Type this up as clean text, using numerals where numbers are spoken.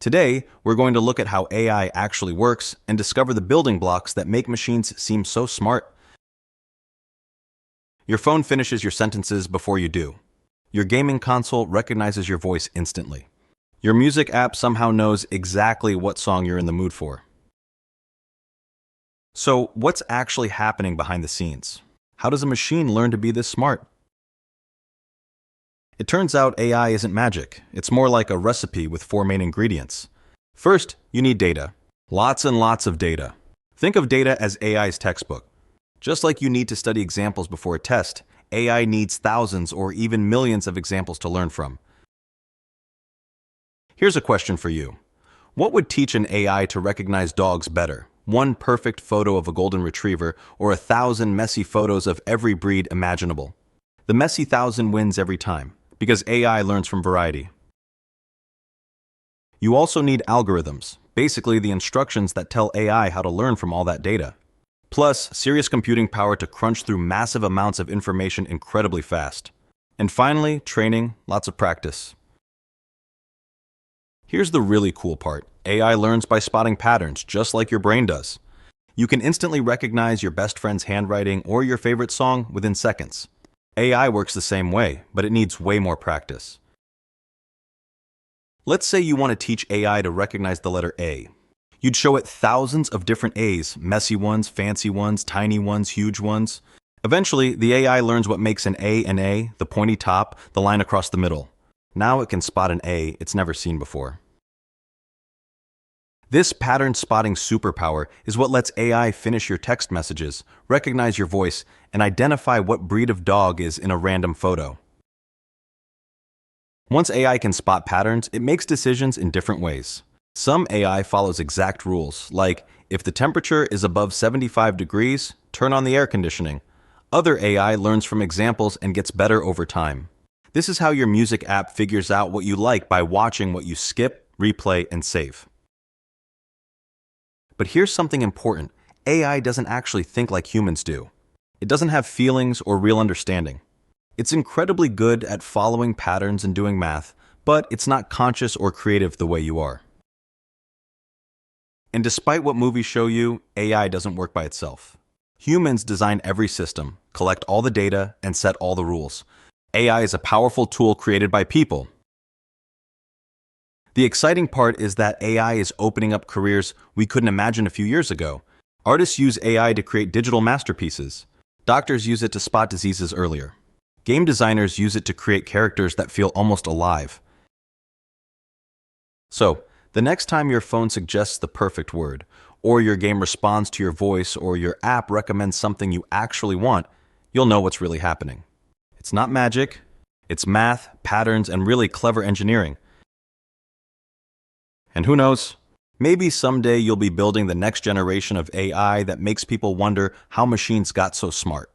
Today, we're going to look at how AI actually works and discover the building blocks that make machines seem so smart. Your phone finishes your sentences before you do. Your gaming console recognizes your voice instantly. Your music app somehow knows exactly what song you're in the mood for. So, what's actually happening behind the scenes? How does a machine learn to be this smart? It turns out AI isn't magic. It's more like a recipe with four main ingredients. First, you need data. Lots and lots of data. Think of data as AI's textbook. Just like you need to study examples before a test, AI needs thousands or even millions of examples to learn from. Here's a question for you. What would teach an AI to recognize dogs better? One perfect photo of a golden retriever or 1,000 messy photos of every breed imaginable? The messy 1,000 wins every time, because AI learns from variety. You also need algorithms, basically the instructions that tell AI how to learn from all that data. Plus, serious computing power to crunch through massive amounts of information incredibly fast. And finally, training, lots of practice. Here's the really cool part. AI learns by spotting patterns, just like your brain does. You can instantly recognize your best friend's handwriting or your favorite song within seconds. AI works the same way, but it needs way more practice. Let's say you want to teach AI to recognize the letter A. You'd show it thousands of different A's, messy ones, fancy ones, tiny ones, huge ones. Eventually, the AI learns what makes an A, the pointy top, the line across the middle. Now it can spot an A it's never seen before. This pattern spotting superpower is what lets AI finish your text messages, recognize your voice, and identify what breed of dog is in a random photo. Once AI can spot patterns, it makes decisions in different ways. Some AI follows exact rules, like if the temperature is above 75 degrees, turn on the air conditioning. Other AI learns from examples and gets better over time. This is how your music app figures out what you like by watching what you skip, replay, and save. But here's something important. AI doesn't actually think like humans do. It doesn't have feelings or real understanding. It's incredibly good at following patterns and doing math, but it's not conscious or creative the way you are. And despite what movies show you, AI doesn't work by itself. Humans design every system, collect all the data, and set all the rules. AI is a powerful tool created by people. The exciting part is that AI is opening up careers we couldn't imagine a few years ago. Artists use AI to create digital masterpieces. Doctors use it to spot diseases earlier. Game designers use it to create characters that feel almost alive. So, the next time your phone suggests the perfect word, or your game responds to your voice, or your app recommends something you actually want, you'll know what's really happening. It's not magic, it's math, patterns, and really clever engineering. And who knows, maybe someday you'll be building the next generation of AI that makes people wonder how machines got so smart.